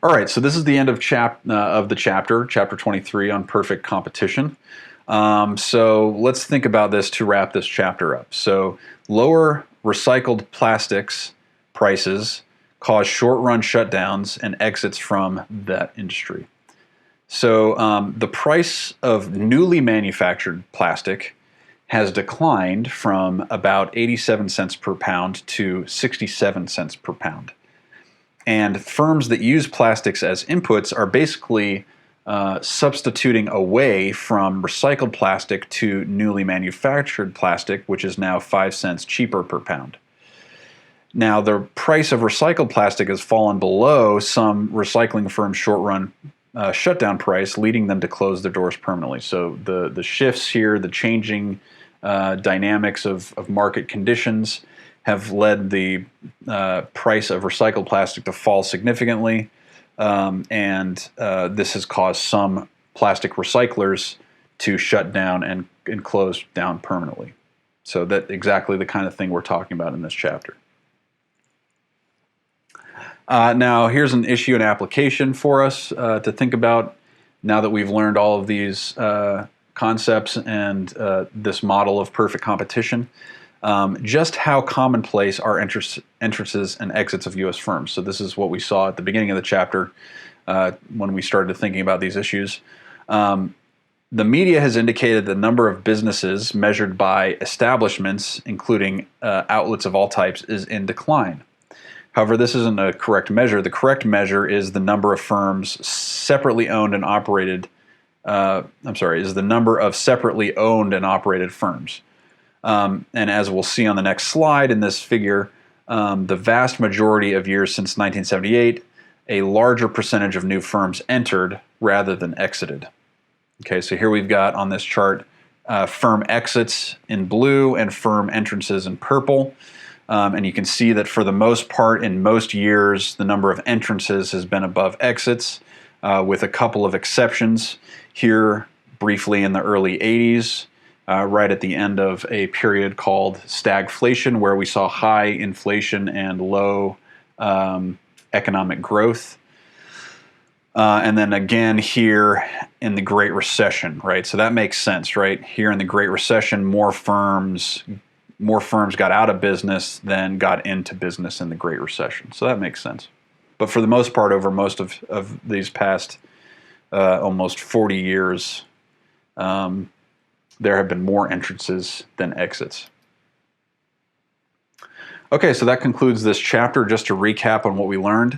All right, so this is the end of the chapter, chapter 23 on perfect competition. So let's think about this to wrap this chapter up. So lower recycled plastics prices cause short-run shutdowns and exits from that industry. So the price of newly manufactured plastic has declined from about 87 cents per pound to 67 cents per pound. And firms that use plastics as inputs are basically substituting away from recycled plastic to newly manufactured plastic, which is now 5 cents cheaper per pound. Now, the price of recycled plastic has fallen below some recycling firms' short-run shutdown price, leading them to close their doors permanently. So the shifts here, the changing dynamics of market conditions have led the price of recycled plastic to fall significantly, and this has caused some plastic recyclers to shut down and close down permanently. So that's exactly the kind of thing we're talking about in this chapter. Now, here's an issue and application for us to think about now that we've learned all of these concepts and this model of perfect competition. Just how commonplace are entrances and exits of U.S. firms. So this is what we saw at the beginning of the chapter when we started thinking about these issues. The media has indicated the number of businesses measured by establishments, including outlets of all types, is in decline. However, this isn't a correct measure. The correct measure is the number of firms separately owned and operated. Is the number of separately owned and operated firms. And as we'll see on the next slide in this figure, the vast majority of years since 1978, a larger percentage of new firms entered rather than exited. Okay, so here we've got on this chart firm exits in blue and firm entrances in purple. And you can see that for the most part, in most years, the number of entrances has been above exits, with a couple of exceptions here briefly in the early 80s. Right at the end of a period called stagflation, where we saw high inflation and low economic growth. And then again here in the Great Recession, right? So that makes sense, right? Here in the Great Recession, more firms got out of business than got into business in the Great Recession. So that makes sense. But for the most part, over most of these past almost 40 years, there have been more entrances than exits. Okay, so that concludes this chapter. Just to recap on what we learned,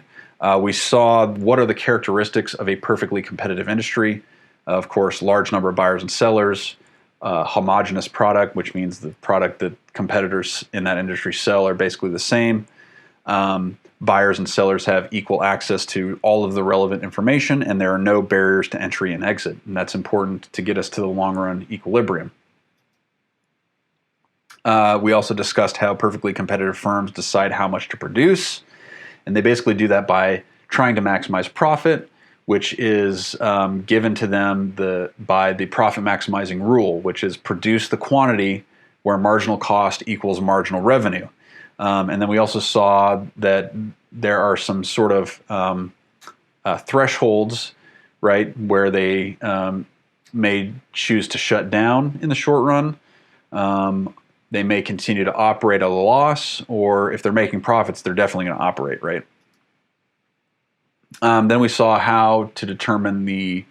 we saw what are the characteristics of a perfectly competitive industry. Of course, large number of buyers and sellers, homogeneous product, which means the product that competitors in that industry sell are basically the same. Buyers and sellers have equal access to all of the relevant information, and there are no barriers to entry and exit. And that's important to get us to the long-run equilibrium. We also discussed how perfectly competitive firms decide how much to produce, and they basically do that by trying to maximize profit, which is given to them by the profit maximizing rule, which is produce the quantity where marginal cost equals marginal revenue. And then we also saw that there are some sort of thresholds, right, where they may choose to shut down in the short run. They may continue to operate at a loss, or if they're making profits, they're definitely going to operate, right? Then we saw how to determine the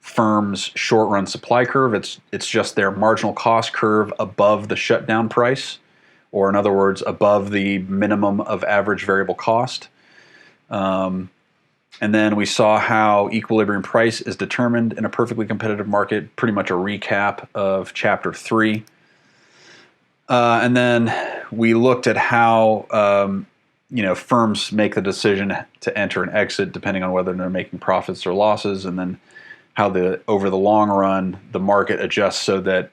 firm's short-run supply curve. It's just their marginal cost curve above the shutdown price, or in other words, above the minimum of average variable cost. And then we saw how equilibrium price is determined in a perfectly competitive market, pretty much a recap of Chapter 3. And then we looked at how firms make the decision to enter and exit depending on whether they're making profits or losses, and then how over the long run the market adjusts so that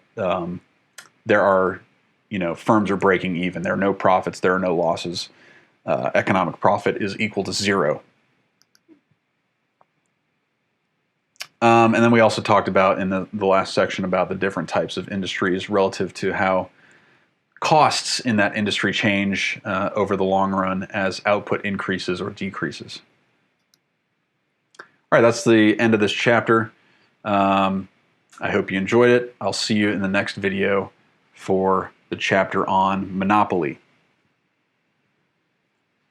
there are firms are breaking even. There are no profits, there are no losses. Economic profit is equal to zero. And then we also talked about in the last section about the different types of industries relative to how costs in that industry change over the long run as output increases or decreases. right, that's the end of this chapter. I hope you enjoyed it. I'll see you in the next video for the chapter on Monopoly.